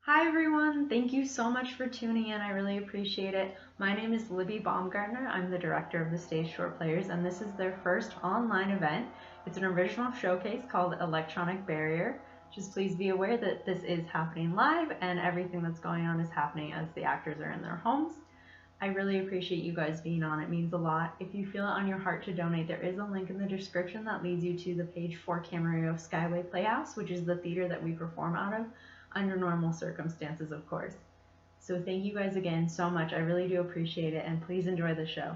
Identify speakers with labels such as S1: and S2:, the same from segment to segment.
S1: Hi everyone, thank you so much for tuning in. I really appreciate it. My name is Libby Baumgartner. I'm the director of the Stage Short Players, and this is their first online event. It's an original showcase called Electronic Barrier. Just please be aware that this is happening live and everything that's going on is happening as the actors are in their homes. I really appreciate you guys being on. It means a lot. If you feel it on your heart to donate, there is a link in the description that leads you to the page for Camarillo Skyway Playhouse, which is the theater that we perform out of under normal circumstances, of course. So thank you guys again so much. I really do appreciate it, and please enjoy the show.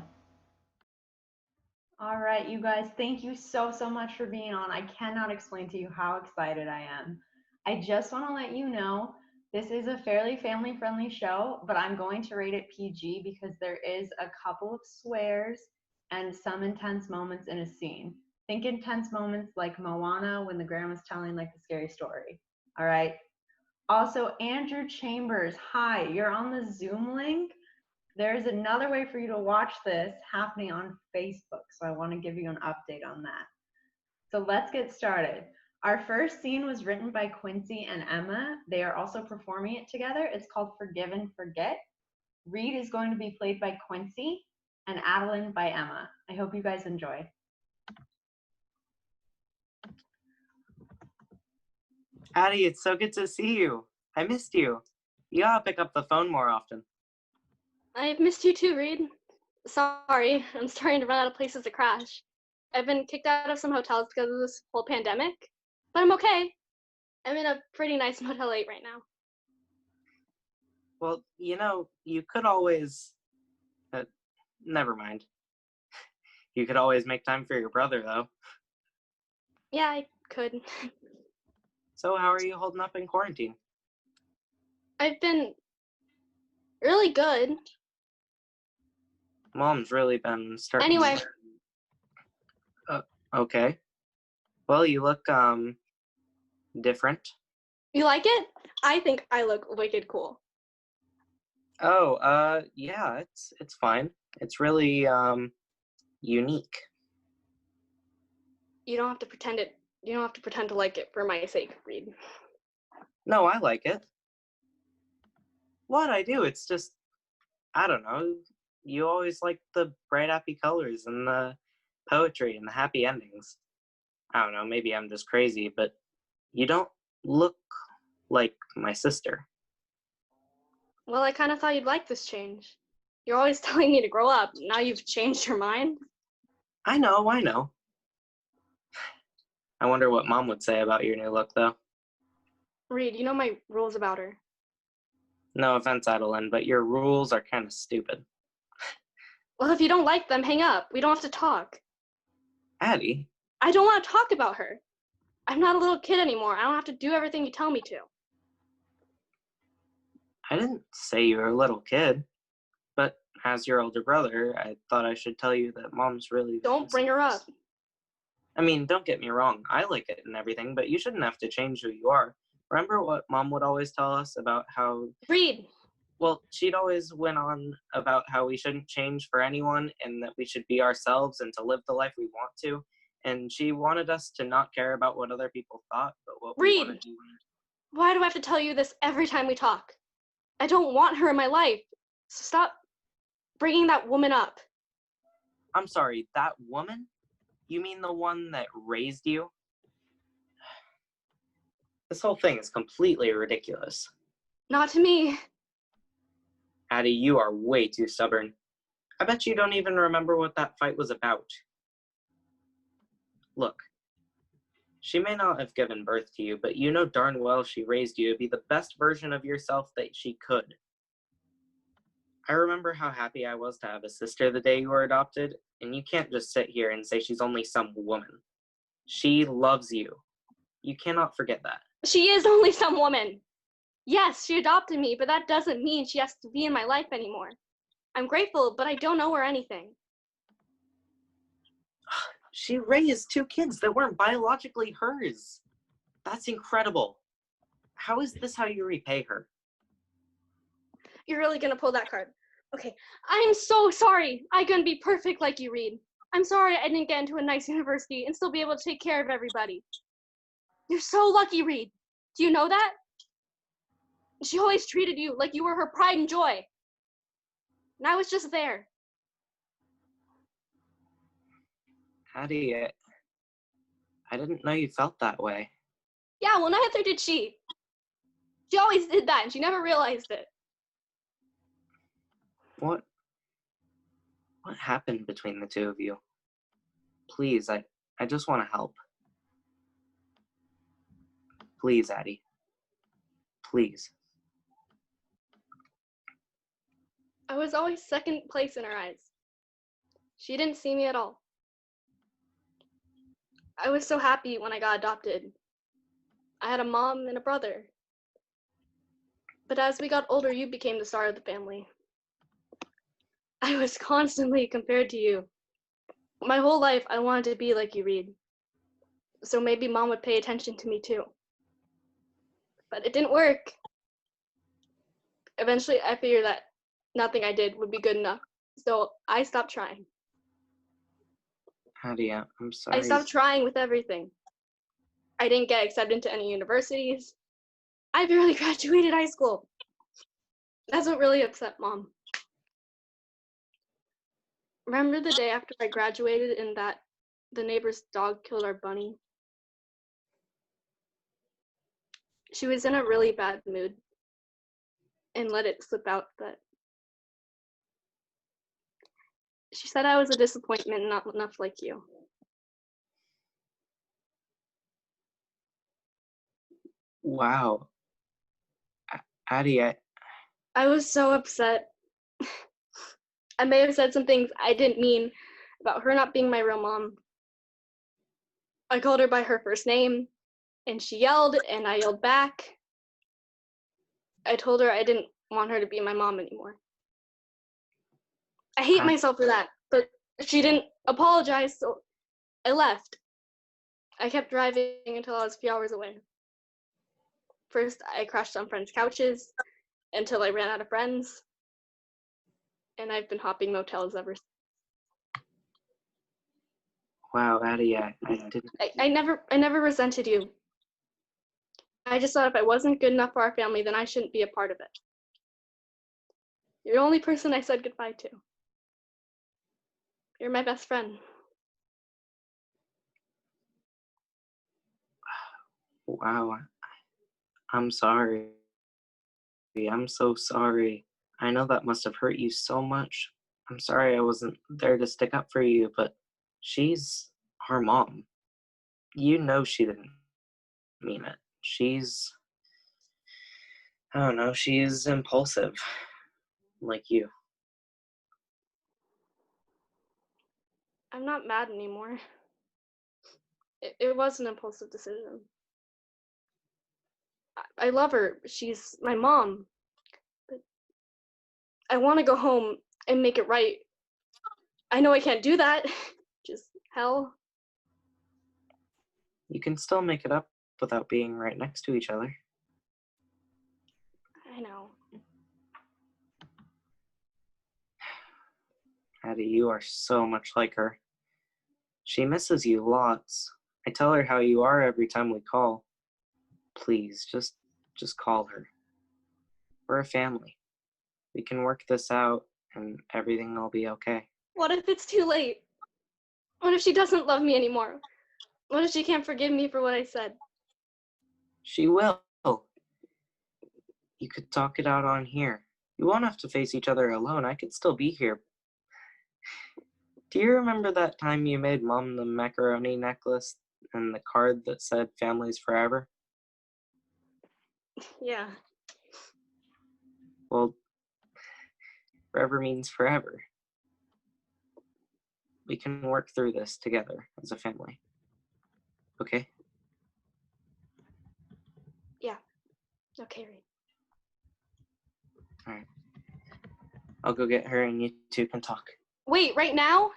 S1: All right, you guys, thank you so much for being on. I cannot explain to you how excited I am. I just want to let you know this is a fairly family friendly show, but I'm going to rate it PG because there is a couple of swears and some intense moments in a scene. Think intense moments like Moana when the grandma's telling like the scary story. All right. Also, Andrew Chambers, hi, you're on the Zoom link. There's another way for you to watch this happening on Facebook, so I want to give you an update on that. So let's get started. Our first scene was written by Quincy and Emma. They are also performing it together. It's called Forgive and Forget. Reed is going to be played by Quincy and Adeline by Emma. I hope you guys enjoy.
S2: Addie, it's so good to see you. I missed you. You gotta pick up the phone more often.
S3: I've missed you too, Reed. Sorry, I'm starting to run out of places to crash. I've been kicked out of some hotels because of this whole pandemic, but I'm okay. I'm in a pretty nice Motel 8 right now.
S2: Well, you could always... never mind. You could always make time for your brother, though.
S3: Yeah, I could.
S2: So how are you holding up in quarantine?
S3: I've been really good.
S2: Mom's really been starting...
S3: Anyway.
S2: Okay. Well, you look, different.
S3: You like it? I think I look wicked cool.
S2: Oh, yeah, it's fine. It's really, unique.
S3: You don't have to pretend to like it for my sake, Reed.
S2: No, I like it. What I do, it's just, I don't know. You always like the bright, happy colors and the poetry and the happy endings. I don't know, maybe I'm just crazy, but you don't look like my sister.
S3: Well, I kind of thought you'd like this change. You're always telling me to grow up. Now you've changed your mind?
S2: I know. I wonder what Mom would say about your new look, though.
S3: Reed, you know my rules about her.
S2: No offense, Adeline, but your rules are kind of stupid.
S3: Well, if you don't like them, hang up. We don't have to talk.
S2: Addie?
S3: I don't want to talk about her. I'm not a little kid anymore. I don't have to do everything you tell me to.
S2: I didn't say you were a little kid, but as your older brother, I thought I should tell you that Mom's really...
S3: Don't bring her up.
S2: I mean, don't get me wrong. I like it and everything, but you shouldn't have to change who you are. Remember what Mom would always tell us about how...
S3: Reed!
S2: Well, she'd always went on about how we shouldn't change for anyone and that we should be ourselves and to live the life we want to. And she wanted us to not care about what other people thought, but what we
S3: Reed!
S2: want to do.
S3: Why do I have to tell you this every time we talk? I don't want her in my life. So stop bringing that woman up.
S2: I'm sorry, that woman? You mean the one that raised you? This whole thing is completely ridiculous.
S3: Not to me.
S2: Addie, you are way too stubborn. I bet you don't even remember what that fight was about. Look, she may not have given birth to you, but you know darn well she raised you to be the best version of yourself that she could. I remember how happy I was to have a sister the day you were adopted, and you can't just sit here and say she's only some woman. She loves you. You cannot forget that.
S3: She is only some woman. Yes, she adopted me, but that doesn't mean she has to be in my life anymore. I'm grateful, but I don't know her anything.
S2: She raised 2 kids that weren't biologically hers. That's incredible. How is this how you repay her?
S3: You're really gonna pull that card. Okay, I'm so sorry. I couldn't be perfect like you, Reed. I'm sorry I didn't get into a nice university and still be able to take care of everybody. You're so lucky, Reed. Do you know that? She always treated you like you were her pride and joy. And I was just there.
S2: Addie, I didn't know you felt that way.
S3: Yeah, well, neither did she. She always did that, and she never realized it.
S2: What happened between the two of you? Please, I just want to help. Please, Addie. Please.
S3: I was always second place in her eyes. She didn't see me at all. I was so happy when I got adopted. I had a mom and a brother. But as we got older, you became the star of the family. I was constantly compared to you. My whole life, I wanted to be like you, Reed. So maybe Mom would pay attention to me too. But it didn't work. Eventually, I figured that nothing I did would be good enough. So I stopped trying.
S2: Addie, I'm sorry.
S3: I stopped trying with everything. I didn't get accepted into any universities. I barely graduated high school. That's what really upset Mom. Remember the day after I graduated and that the neighbor's dog killed our bunny? She was in a really bad mood and let it slip out that she said I was a disappointment, not enough like you.
S2: Wow. Addie,
S3: I was so upset. I may have said some things I didn't mean about her not being my real mom. I called her by her first name, and she yelled, and I yelled back. I told her I didn't want her to be my mom anymore. I hate myself for that, but she didn't apologize, so I left. I kept driving until I was a few hours away. First, I crashed on friends' couches until I ran out of friends, and I've been hopping motels ever since.
S2: wow, Addie, I didn't.
S3: I never resented you. I just thought if I wasn't good enough for our family, then I shouldn't be a part of it. You're the only person I said goodbye to. You're my best friend.
S2: Wow, I'm sorry. I'm so sorry. I know that must have hurt you so much. I'm sorry I wasn't there to stick up for you, but she's our mom. You know she didn't mean it. I don't know, she's impulsive, like you.
S3: I'm not mad anymore. It was an impulsive decision. I love her. She's my mom. But I want to go home and make it right. I know I can't do that. Just hell.
S2: You can still make it up without being right next to each other.
S3: I know.
S2: Addie, you are so much like her. She misses you lots. I tell her how you are every time we call. Please, just call her. We're a family. We can work this out and everything will be okay.
S3: What if it's too late? What if she doesn't love me anymore? What if she can't forgive me for what I said?
S2: She will. You could talk it out on here. You won't have to face each other alone. I could still be here. Do you remember that time you made Mom the macaroni necklace and the card that said "Families Forever"?
S3: Yeah.
S2: Well, forever means forever. We can work through this together as a family. Okay?
S3: Yeah. Okay, Reed.
S2: Alright. I'll go get her and you two can talk.
S3: Wait, right now?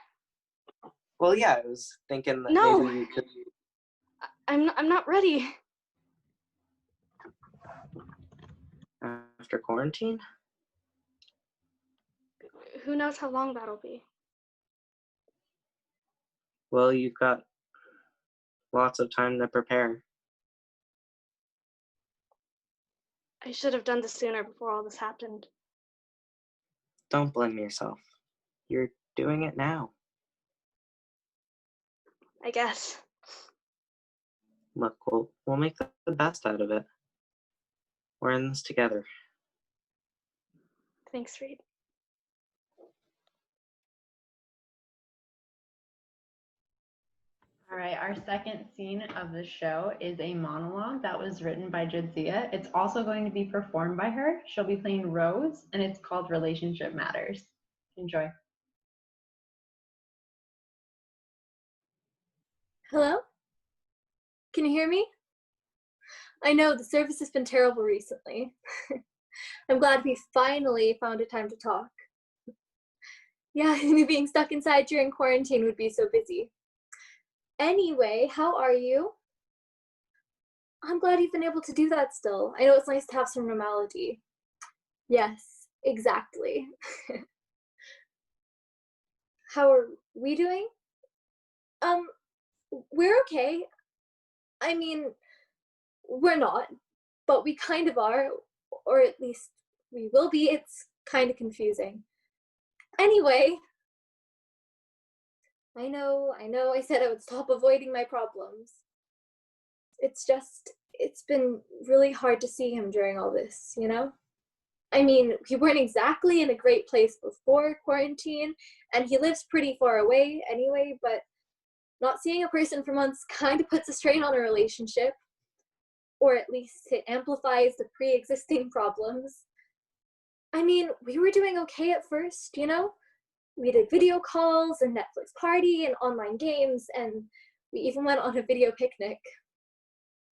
S2: Well, yeah, I was thinking that
S3: No.
S2: maybe you could...
S3: I'm not ready.
S2: After quarantine?
S3: Who knows how long that'll be?
S2: Well, you've got lots of time to prepare.
S3: I should have done this sooner before all this happened.
S2: Don't blame yourself. You're doing it now.
S3: I guess.
S2: Look, we'll make the best out of it. We're in this together.
S3: Thanks, Reed.
S1: All right, our second scene of the show is a monologue that was written by Jadzia. It's also going to be performed by her. She'll be playing Rose, and it's called Relationship Matters. Enjoy.
S4: Hello? Can you hear me? I know the service has been terrible recently. I'm glad we finally found a time to talk. Yeah, me being stuck inside during quarantine would be so busy. Anyway, how are you? I'm glad you've been able to do that still. I know it's nice to have some normality. Yes, exactly. How are we doing? We're okay. I mean, we're not, but we kind of are, or at least we will be. It's kind of confusing. Anyway, I know, I said I would stop avoiding my problems. It's been really hard to see him during all this, you know? I mean, we weren't exactly in a great place before quarantine, and he lives pretty far away anyway, but not seeing a person for months kind of puts a strain on a relationship, or at least it amplifies the pre-existing problems. I mean, we were doing okay at first, you know? We did video calls and Netflix party and online games, and we even went on a video picnic.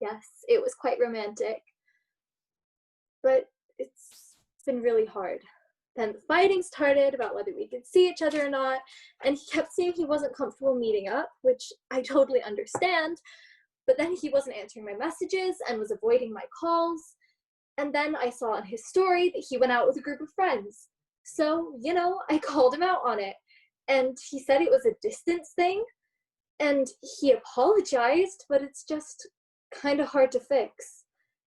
S4: Yes, it was quite romantic. But it's been really hard. Then the fighting started about whether we could see each other or not, and he kept saying he wasn't comfortable meeting up, which I totally understand, but then he wasn't answering my messages and was avoiding my calls. And then I saw on his story that he went out with a group of friends. So, you know, I called him out on it, and he said it was a distance thing, and he apologized, but it's just kind of hard to fix,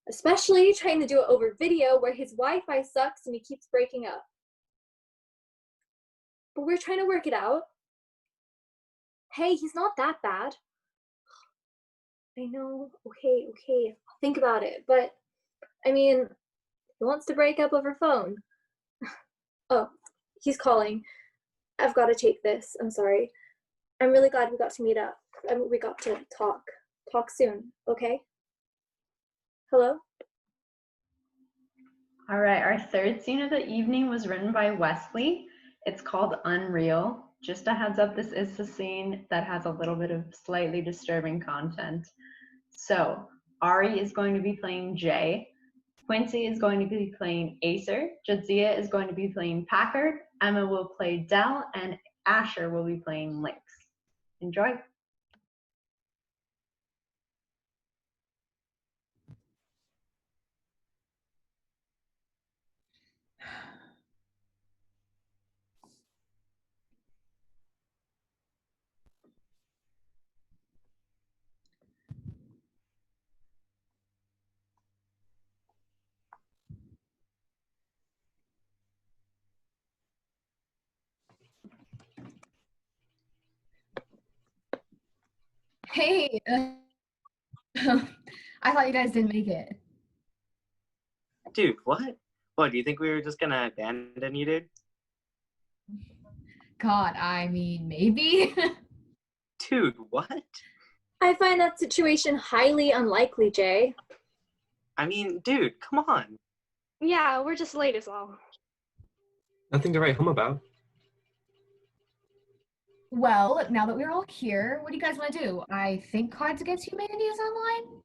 S4: especially trying to do it over video where his Wi-Fi sucks and he keeps breaking up. But we're trying to work it out. Hey, he's not that bad. I know, okay, I'll think about it, but I mean, he wants to break up over phone. Oh, he's calling. I've got to take this. I'm sorry. I'm really glad we got to meet up. We got to talk. Talk soon, okay? Hello?
S1: All right, our third scene of the evening was written by Wesley. It's called Unreal. Just a heads up, this is the scene that has a little bit of slightly disturbing content. So, Ari is going to be playing Jay. Quincy is going to be playing Acer. Jadzia is going to be playing Packard. Emma will play Dell, and Asher will be playing Lynx. Enjoy.
S5: Hey, I thought you guys didn't make it.
S2: Dude, what? What, do you think we were just gonna abandon you, dude?
S5: God, I mean, maybe.
S2: Dude, what?
S4: I find that situation highly unlikely, Jay.
S2: I mean, dude, come on.
S3: Yeah, we're just late is all.
S6: Nothing to write home about.
S5: Well, now that we're all here, what do you guys want to do? I think Cards Against Humanity is online.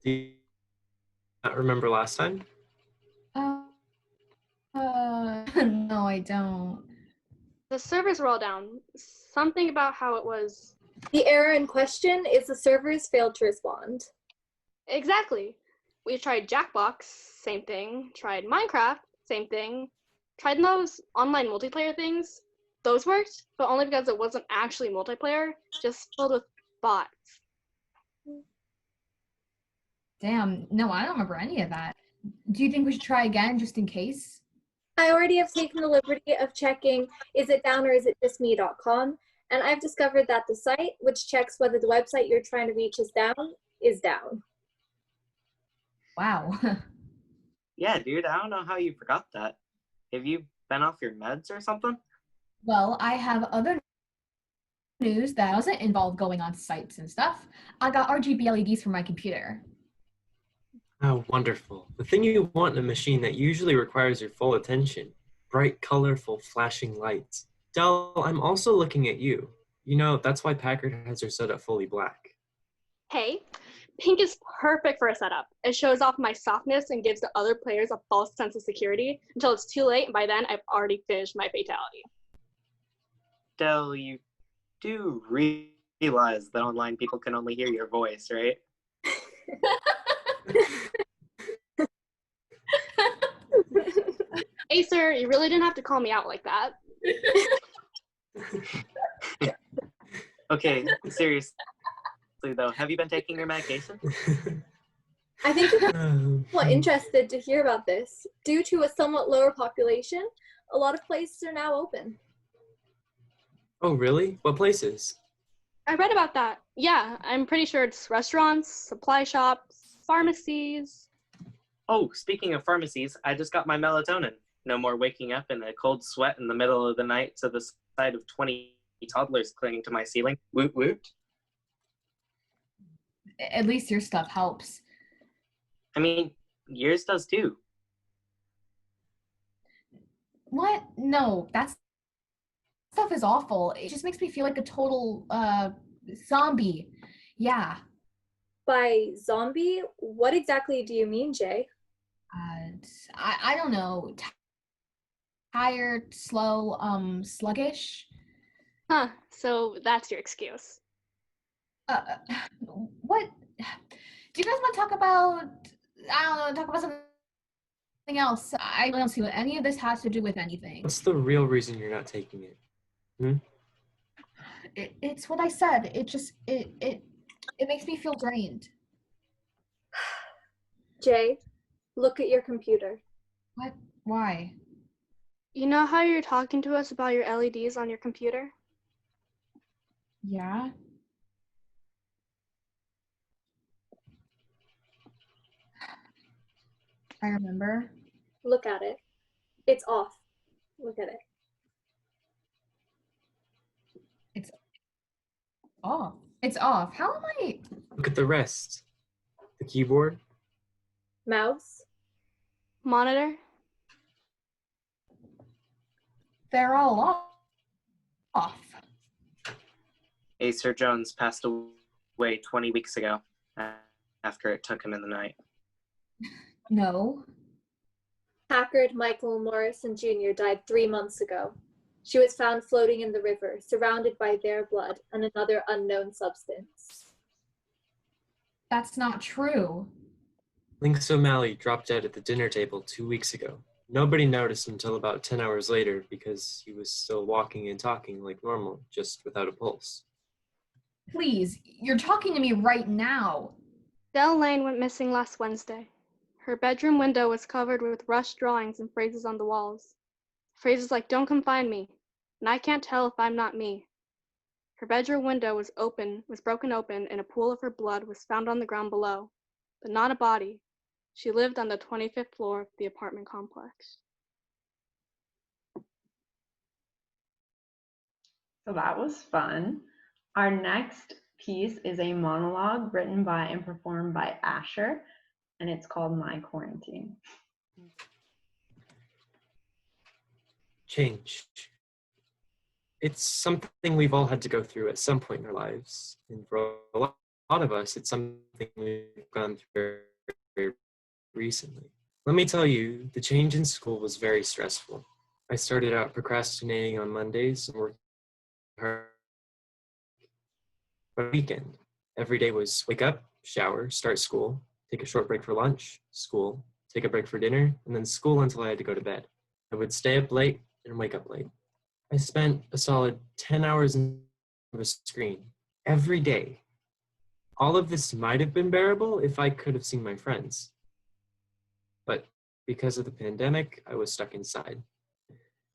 S6: Do you not remember last time?
S5: No, I don't.
S3: The servers were all down. Something about how it was.
S4: The error in question is the servers failed to respond.
S3: Exactly. We tried Jackbox, same thing. Tried Minecraft, same thing. Tried those online multiplayer things. Those worked, but only because it wasn't actually multiplayer, just filled with bots.
S5: Damn, no, I don't remember any of that. Do you think we should try again just in case?
S4: I already have taken the liberty of checking is it down or is it just me.com, and I've discovered that the site, which checks whether the website you're trying to reach is down.
S5: Wow.
S2: Yeah, dude, I don't know how you forgot that. Have you been off your meds or something?
S5: Well, I have other news that doesn't involve going on sites and stuff. I got RGB LEDs for my computer.
S6: Oh, wonderful. The thing you want in a machine that usually requires your full attention. Bright, colorful, flashing lights. Del, I'm also looking at you. You know, that's why Packard has her setup fully black.
S3: Hey, pink is perfect for a setup. It shows off my softness and gives the other players a false sense of security until it's too late, and by then I've already finished my fatality.
S2: Del, you do realize that online people can only hear your voice, right?
S3: Hey, sir, you really didn't have to call me out like that.
S2: Okay, seriously though, have you been taking your medication?
S4: I think you're interested to hear about this. Due to a somewhat lower population, a lot of places are now open.
S6: Oh, really? What places?
S3: I read about that. Yeah, I'm pretty sure it's restaurants, supply shops, pharmacies.
S2: Oh, speaking of pharmacies, I just got my melatonin. No more waking up in a cold sweat in the middle of the night to the sight of 20 toddlers clinging to my ceiling. Woot woot.
S5: At least your stuff helps.
S2: I mean, yours does too.
S5: What? No, that stuff is awful. It just makes me feel like a total zombie. Yeah.
S4: By zombie, what exactly do you mean, Jay?
S5: I don't know. Tired, slow, sluggish.
S3: Huh, so that's your excuse.
S5: What? Do you guys want to talk about? I don't know. Talk about something else. I don't see what any of this has to do with anything.
S6: What's the real reason you're not taking it?
S5: It's what I said. It makes me feel drained.
S4: Jay, look at your computer.
S5: What? Why?
S3: You know how you're talking to us about your LEDs on your computer?
S5: Yeah. I remember.
S4: Look at it. It's off. Look at it.
S5: It's off. It's off. How am I?
S6: Look at the rest. The keyboard.
S4: Mouse.
S3: Monitor?
S5: They're all off.
S2: Acer Jones passed away 20 weeks ago after it took him in the night.
S5: No.
S4: Packard Michael Morrison Jr. died 3 months ago. She was found floating in the river, surrounded by their blood and another unknown substance.
S5: That's not true.
S6: Lynx O'Malley dropped dead at the dinner table 2 weeks ago. Nobody noticed until about 10 hours later because he was still walking and talking like normal, just without a pulse.
S5: Please, you're talking to me right now.
S3: Dell Lane went missing last Wednesday. Her bedroom window was covered with rushed drawings and phrases on the walls. Phrases like, "Don't come find me," and "I can't tell if I'm not me." Her bedroom window was broken open, and a pool of her blood was found on the ground below, but not a body. She lived on the 25th floor of the apartment complex.
S1: So that was fun. Our next piece is a monologue written by and performed by Asher, and it's called My Quarantine.
S6: Change. It's something we've all had to go through at some point in our lives. And for a lot of us, it's something we've gone through very recently. Let me tell you, the change in school was very stressful. I started out procrastinating on Mondays and working hard. But weekend, every day was wake up, shower, start school, take a short break for lunch, school, take a break for dinner, and then school until I had to go to bed. I would stay up late and wake up late. I spent a solid 10 hours on a screen every day, All of this might have been bearable if I could have seen my friends. But because of the pandemic, I was stuck inside.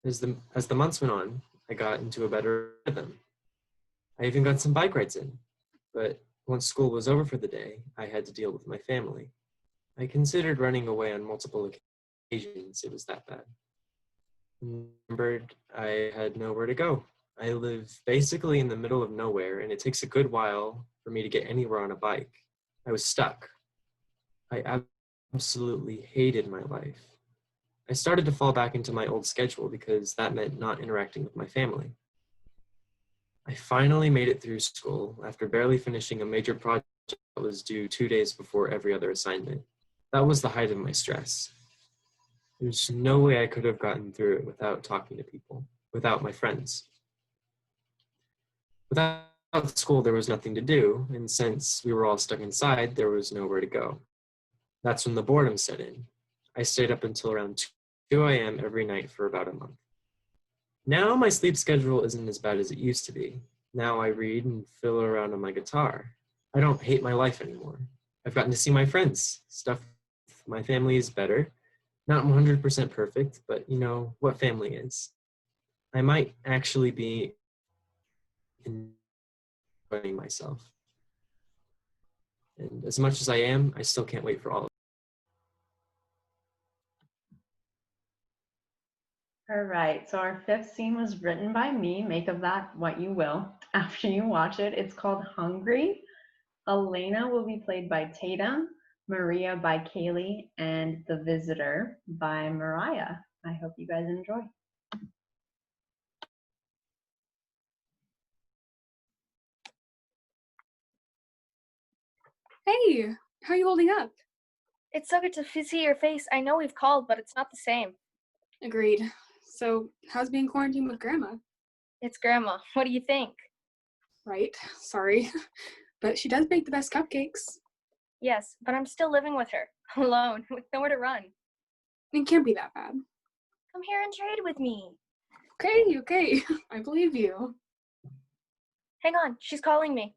S6: As the months went on, I got into a better rhythm. I even got some bike rides in. But once school was over for the day, I had to deal with my family. I considered running away on multiple occasions. It was that bad. Remembered I had nowhere to go. I live basically in the middle of nowhere, and it takes a good while for me to get anywhere on a bike. I was stuck. I absolutely hated my life. I started to fall back into my old schedule because that meant not interacting with my family. I finally made it through school after barely finishing a major project that was due 2 days before every other assignment. That was the height of my stress. There's no way I could have gotten through it without talking to people, without my friends. Without school, there was nothing to do, and since we were all stuck inside, there was nowhere to go. That's when the boredom set in. I stayed up until around 2 a.m. every night for about a month. Now my sleep schedule isn't as bad as it used to be. Now I read and fiddle around on my guitar. I don't hate my life anymore. I've gotten to see my friends. Stuff with my family is better. Not 100% perfect, but you know what family is. I might actually be enjoying myself. And as much as I am, I still can't wait for all of it.
S1: All right, so our fifth scene was written by me. Make of that what you will after you watch it. It's called Hungry. Elena will be played by Tatum, Maria by Kaylee, and The Visitor by Mariah. I hope you guys enjoy.
S7: Hey, how are you holding up?
S8: It's so good to see your face. I know we've called, but it's not the same.
S7: Agreed. So, how's being quarantined with Grandma?
S8: It's Grandma. What do you think?
S7: Right, sorry. But she does bake the best cupcakes.
S8: Yes, but I'm still living with her, alone, with nowhere to run.
S7: It can't be that bad.
S8: Come here and trade with me.
S7: Okay, I believe you.
S8: Hang on, she's calling me.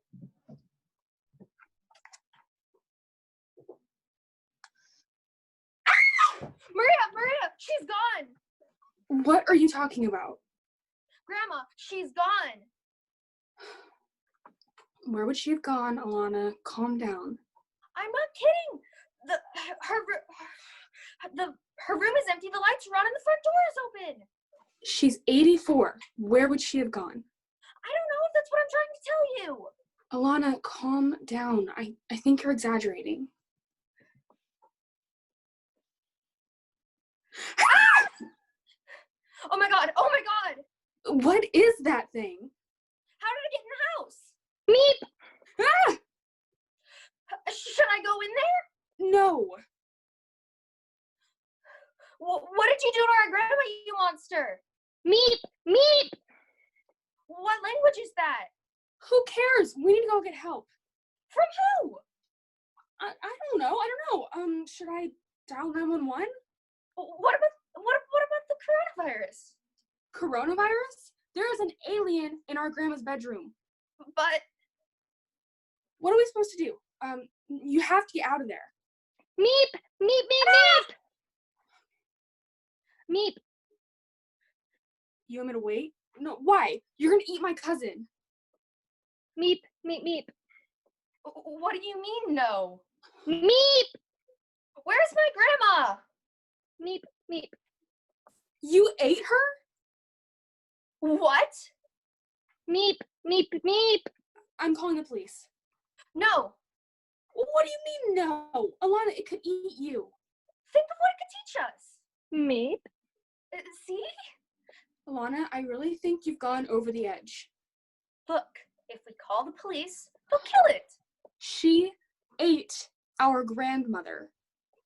S8: Maria, she's gone.
S7: What are you talking about?
S8: Grandma, she's gone.
S7: Where would she have gone, Alana? Calm down.
S8: I'm not kidding. Her room is empty, the lights are on, and the front door is open.
S7: She's 84. Where would she have gone?
S8: I don't know if that's what I'm trying to tell you.
S7: Alana, calm down. I think you're exaggerating.
S8: Oh my god!
S7: What is that thing?
S8: How did it get in the house?
S3: Meep!
S7: Ah!
S8: Should I go in there?
S7: No.
S8: What did you do to our grandma, you monster?
S3: Meep! Meep!
S8: What language is that?
S7: Who cares? We need to go get help.
S8: From who?
S7: I don't know. Should I dial 911?
S8: What about the coronavirus?
S7: Coronavirus? There is an alien in our grandma's bedroom.
S8: But
S7: What are we supposed to do? You have to get out of there.
S3: Meep! Meep! Meep! Meep! Meep!
S7: You want me to wait? No, why? You're gonna eat my cousin.
S3: Meep! Meep! Meep!
S8: what do you mean, no?
S3: Meep!
S8: Where's my grandma?
S3: Meep! Meep!
S7: You ate her?
S8: What?
S3: Meep! Meep! Meep!
S7: I'm calling the police.
S8: No.
S7: What do you mean, no? Alana, it could eat you.
S8: Think of what it could teach us.
S3: Meep!
S8: See?
S7: Alana, I really think you've gone over the edge.
S8: Look, if we call the police, they'll kill it.
S7: She ate our grandmother.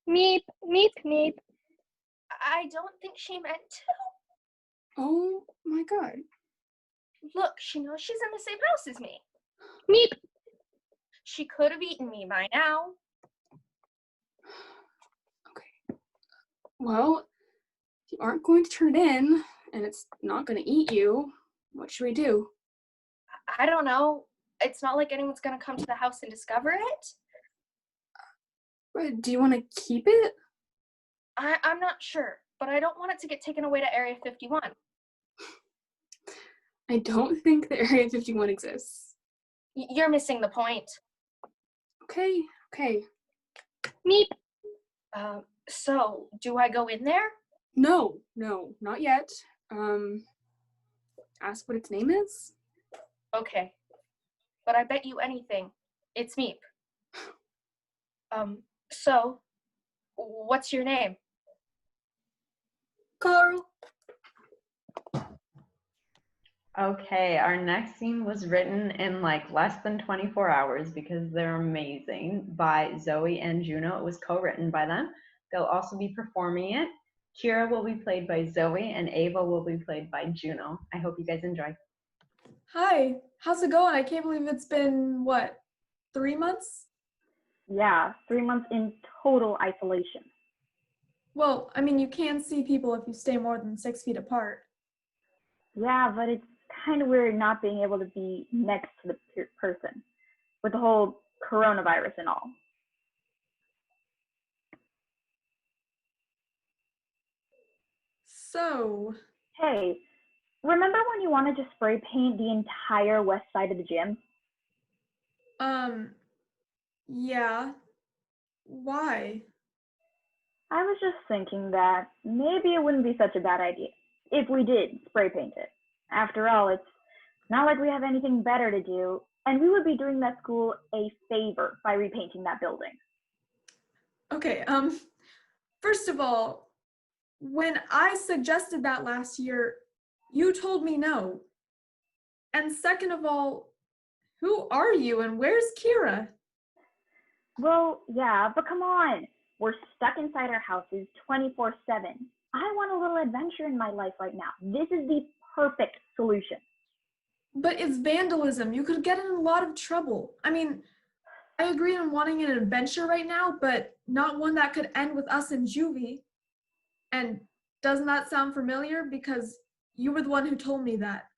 S3: Meep! Meep! Meep!
S8: I don't think she meant to.
S7: Oh my god.
S8: Look, she knows she's in the same house as me.
S3: Meep!
S8: She could have eaten me by now.
S7: Okay. Well, if you aren't going to turn it in, and it's not going to eat you, what should we do?
S8: I don't know. It's not like anyone's gonna come to the house and discover it.
S7: Do you want to keep it?
S8: I'm not sure, but I don't want it to get taken away to Area 51.
S7: I don't think the Area 51 exists.
S8: You're missing the point.
S7: Okay.
S3: Meep.
S8: So, do I go in there?
S7: No, not yet. Ask what its name is?
S8: Okay. But I bet you anything. It's Meep. So, what's your name?
S4: Carl.
S1: Okay, our next scene was written in like less than 24 hours because they're amazing by Zoe and Juno. It was co-written by them. They'll also be performing it. Kira will be played by Zoe and Ava will be played by Juno. I hope you guys enjoy.
S9: Hi, how's it going? I can't believe it's been, 3 months?
S10: Yeah, 3 months in total isolation.
S9: Well, I mean, you can see people if you stay more than 6 feet apart.
S10: Yeah, but it's kind of weird not being able to be next to the person with the whole coronavirus and all.
S9: So,
S10: Hey, remember when you wanted to spray paint the entire west side of the gym?
S9: yeah. Why?
S10: I was just thinking that maybe it wouldn't be such a bad idea if we did spray paint it. After all, it's not like we have anything better to do, and we would be doing that school a favor by repainting that building.
S9: Okay, first of all, when I suggested that last year, you told me no. And second of all, who are you and where's Kira?
S10: Well, yeah, but come on. We're stuck inside our houses 24/7. I want a little adventure in my life right now. This is the perfect solution.
S9: But it's vandalism. You could get in a lot of trouble. I mean, I agree on wanting an adventure right now, but not one that could end with us in juvie. And doesn't that sound familiar? Because you were the one who told me that.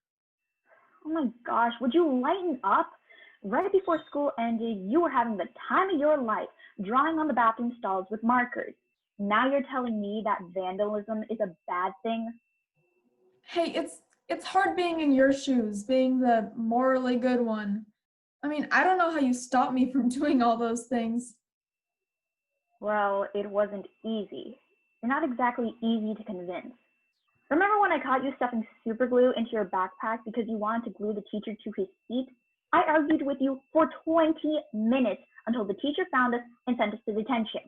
S10: Oh my gosh, would you lighten up? Right before school ended, you were having the time of your life drawing on the bathroom stalls with markers. Now you're telling me that vandalism is a bad thing?
S9: Hey, it's hard being in your shoes, being the morally good one. I mean, I don't know how you stopped me from doing all those things.
S10: Well, it wasn't easy. You're not exactly easy to convince. Remember when I caught you stuffing super glue into your backpack because you wanted to glue the teacher to his seat? I argued with you for 20 minutes until the teacher found us and sent us to detention.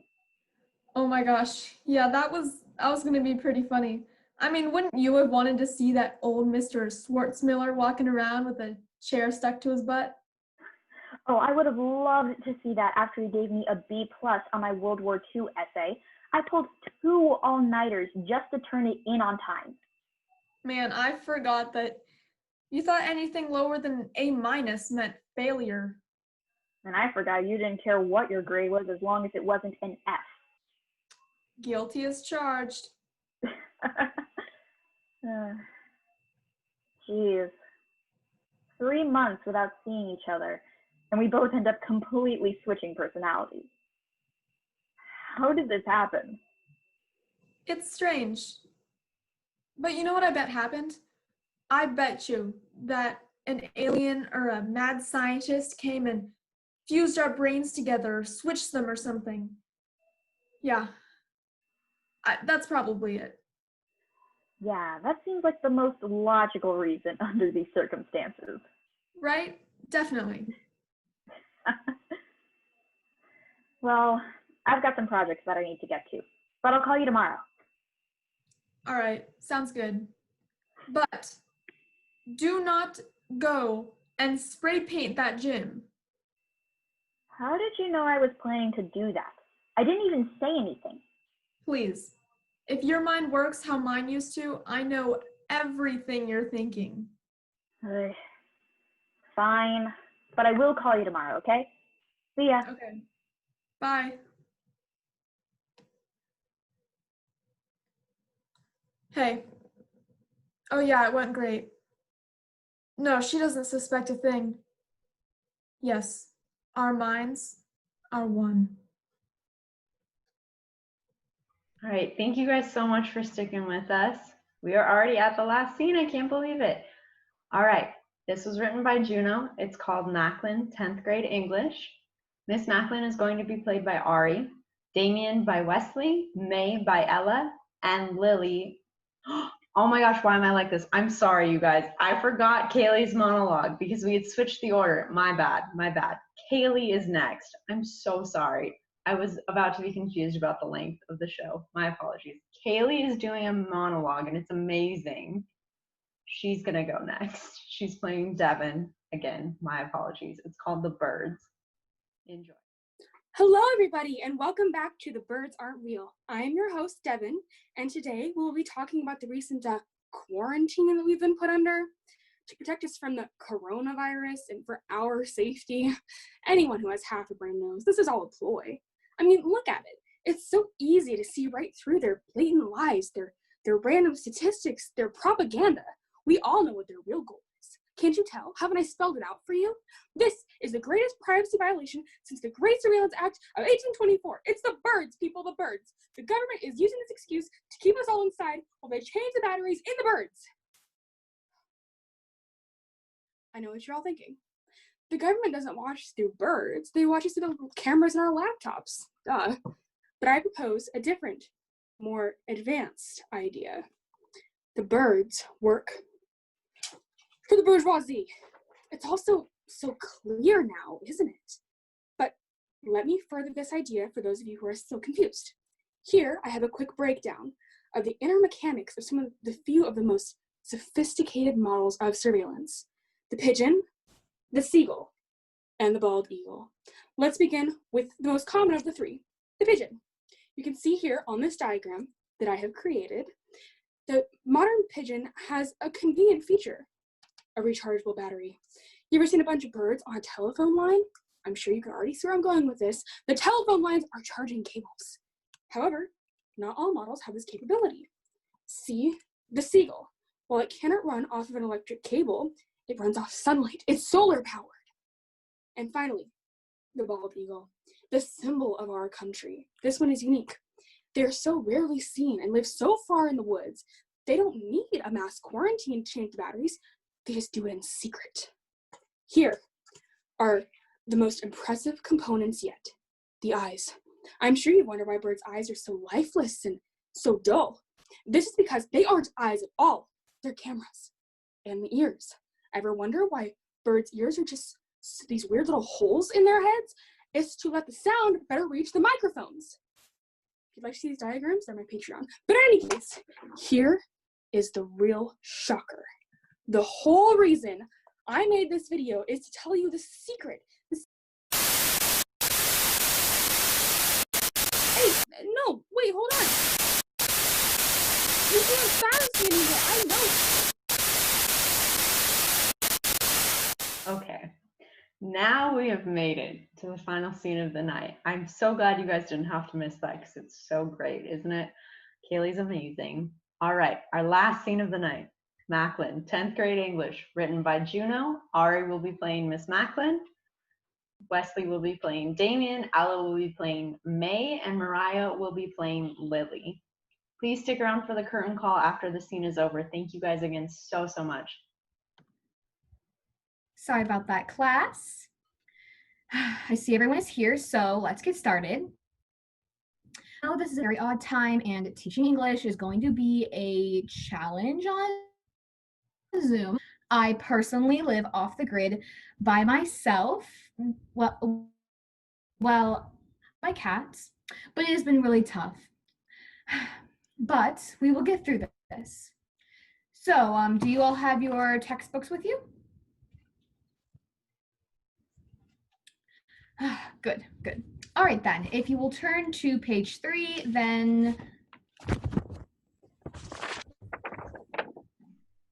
S9: Oh my gosh. Yeah, that was gonna be pretty funny. I mean, wouldn't you have wanted to see that old Mr. Schwartzmiller walking around with a chair stuck to his butt?
S10: Oh, I would have loved to see that after he gave me a B+ on my World War II essay. I pulled 2 all-nighters just to turn it in on time.
S9: Man, I forgot that you thought anything lower than A- meant failure.
S10: And I forgot you didn't care what your grade was as long as it wasn't an F.
S9: Guilty as charged.
S10: Jeez. 3 months without seeing each other, and we both end up completely switching personalities. How did this happen?
S9: It's strange. But you know what I bet happened? I bet you that an alien or a mad scientist came and fused our brains together, or switched them or something. Yeah, that's probably it.
S10: Yeah, that seems like the most logical reason under these circumstances.
S9: Right? Definitely.
S10: Well, I've got some projects that I need to get to, but I'll call you tomorrow.
S9: All right, sounds good. But do not go and spray paint that gym.
S10: How did you know I was planning to do that? I didn't even say anything.
S9: Please. If your mind works how mine used to, I know everything you're thinking.
S10: Fine, but I will call you tomorrow, okay? See ya.
S9: Okay. Bye. Hey. Oh yeah, it went great. No, she doesn't suspect a thing. Yes, our minds are one.
S1: All right, thank you guys so much for sticking with us. We are already at the last scene. I can't believe it. All right, this was written by Juno. It's called Macklin, 10th grade English. Miss Macklin is going to be played by Ari, Damien by Wesley, May by Ella, and Lily. Oh my gosh, why am I like this? I'm sorry, you guys. I forgot Kaylee's monologue because we had switched the order. My bad, my bad. Kaylee is next. I'm so sorry. I was about to be confused about the length of the show. My apologies. Kaylee is doing a monologue and it's amazing. She's gonna go next. She's playing Devin. Again, my apologies. It's called The Birds. Enjoy.
S7: Hello, everybody, and welcome back to The Birds Aren't Real. I am your host, Devin, and today we'll be talking about the recent quarantine that we've been put under to protect us from the coronavirus and for our safety. Anyone who has half a brain knows this is all a ploy. I mean, look at it. It's so easy to see right through their blatant lies, their random statistics, their propaganda. We all know what their real goal is. Can't you tell? Haven't I spelled it out for you? This is the greatest privacy violation since the Great Surveillance Act of 1824. It's the birds, people, the birds. The government is using this excuse to keep us all inside while they change the batteries in the birds. I know what you're all thinking. The government doesn't watch us through birds. They watch us through the cameras in our laptops. Duh. But I propose a different, more advanced idea. The birds work for the bourgeoisie. It's also so clear now, isn't it? But let me further this idea for those of you who are still confused. Here, I have a quick breakdown of the inner mechanics of some of the few of the most sophisticated models of surveillance. The pigeon, the seagull, and the bald eagle. Let's begin with the most common of the three, the pigeon. You can see here on this diagram that I have created, the modern pigeon has a convenient feature, a rechargeable battery. You ever seen a bunch of birds on a telephone line? I'm sure you can already see where I'm going with this. The telephone lines are charging cables. However, not all models have this capability. See the seagull. While it cannot run off of an electric cable, it runs off sunlight. It's solar powered. And finally, the bald eagle, the symbol of our country. This one is unique. They're so rarely seen and live so far in the woods, they don't need a mass quarantine to change the batteries. They just do it in secret. Here are the most impressive components yet, the eyes. I'm sure you wonder why birds' eyes are so lifeless and so dull. This is because they aren't eyes at all. They're cameras. And the ears. Ever wonder why birds' ears are just these weird little holes in their heads? It's to let the sound better reach the microphones. If you'd like to see these diagrams, they're my Patreon. But in any case, here is the real shocker. The whole reason I made this video is to tell you the secret. Hey, no, wait, hold on. You can't silence me anymore, I know.
S1: Okay, now we have made it to the final scene of the night. I'm so glad you guys didn't have to miss that because it's so great, isn't it? Kaylee's amazing. All right, our last scene of the night. Macklin, 10th grade English, written by Juno. Ari will be playing Miss Macklin. Wesley will be playing Damien. Ella will be playing May, and Mariah will be playing Lily. Please stick around for the curtain call after the scene is over. Thank you guys again so much.
S5: Sorry about that, class. I see everyone is here, so let's get started. Now, this is a very odd time, and teaching English is going to be a challenge on Zoom. I personally live off the grid by myself. Well, my cats, but it has been really tough. But we will get through this. So, do you all have your textbooks with you? Good. All right then, if you will turn to page 3, then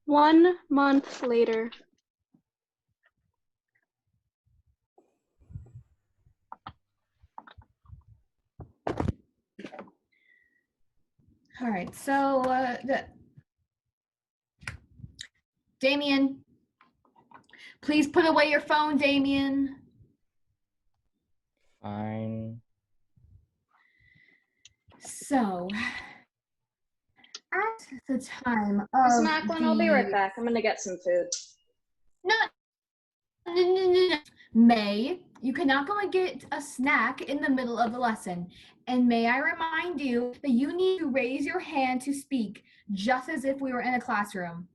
S3: 1 month later.
S5: All right, so Damien, please put away your phone, Damien. So, at the time
S11: Miss
S5: of
S11: Macklin, I'll be right back. I'm gonna get some food.
S5: No. May, you cannot go and get a snack in the middle of the lesson. And may I remind you that you need to raise your hand to speak, just as if we were in a classroom.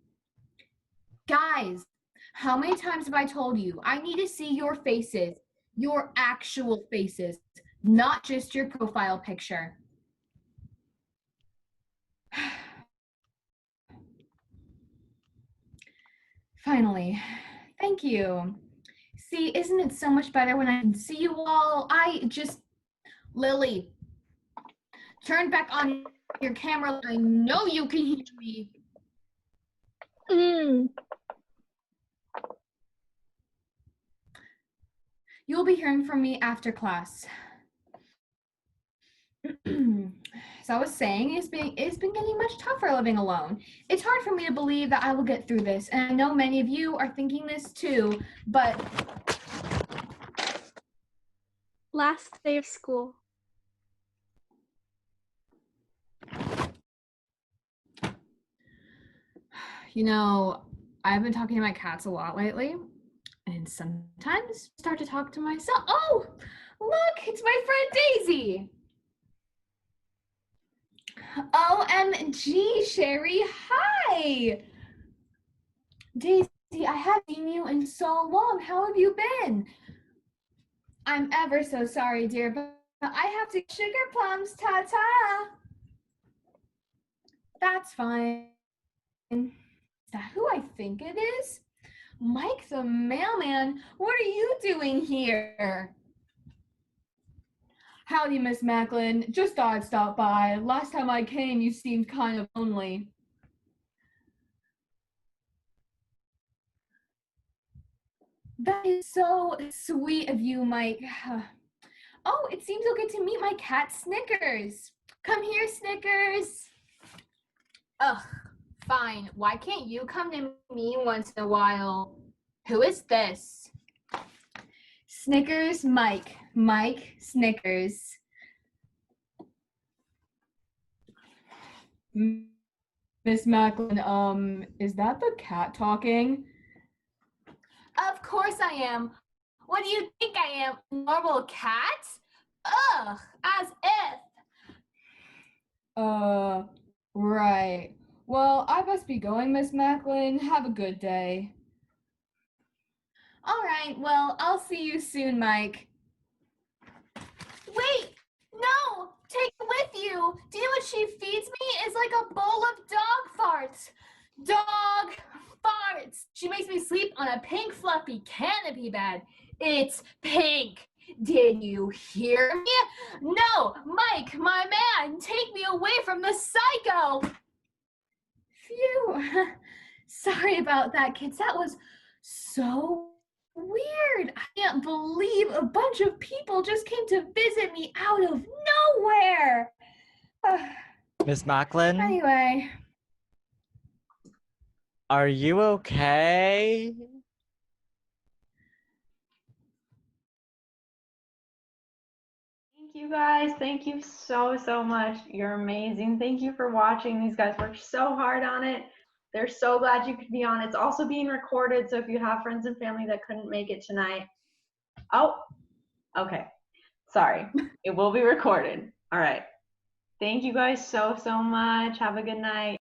S5: Guys, how many times have I told you? I need to see your faces, your actual faces, not just your profile picture. Finally, thank you. See, isn't it so much better when I can see you all? Lily, turn back on your camera. I know you can hear me. You'll be hearing from me after class. So I was saying, it's been getting much tougher living alone. It's hard for me to believe that I will get through this, and I know many of you are thinking this too, but
S3: Last day of school.
S5: you know, I've been talking to my cats a lot lately, and sometimes start to talk to myself. Oh, look, it's my friend Daisy. OMG, Sherry, hi. Daisy, I haven't seen you in so long. How have you been? I'm ever so sorry, dear, but I have to sugar plums, ta-ta. That's fine. Is that who I think it is? Mike the mailman, what are you doing here? Howdy, Miss Macklin. Just thought I'd stop by. Last time I came, you seemed kind of lonely. That is so sweet of you, Mike. Oh, it seems you'll get to meet my cat, Snickers. Come here, Snickers. Ugh, fine. Why can't you come to me once in a while? Who is this? Snickers, Mike. Mike, Snickers. Miss Macklin, is that the cat talking? Of course I am. What do you think I am, a normal cat? Ugh, as if. Right. Well, I must be going, Miss Macklin. Have a good day. All right, well, I'll see you soon, Mike. Wait, no, take it with you. Do you know what she feeds me? It's like a bowl of dog farts. Dog farts. She makes me sleep on a pink fluffy canopy bed. It's pink. Did you hear me? No, Mike, my man, take me away from the psycho. Phew. Sorry about that, kids. That was so weird. I can't believe a bunch of people just came to visit me out of nowhere.
S12: Miss Macklin?
S5: Anyway.
S12: Are you okay?
S1: Thank you guys. Thank you so, so much. You're amazing. Thank you for watching. These guys worked so hard on it. They're so glad you could be on. It's also being recorded, so if you have friends and family that couldn't make it tonight. Oh, okay. Sorry. It will be recorded. All right. Thank you guys so, so much. Have a good night.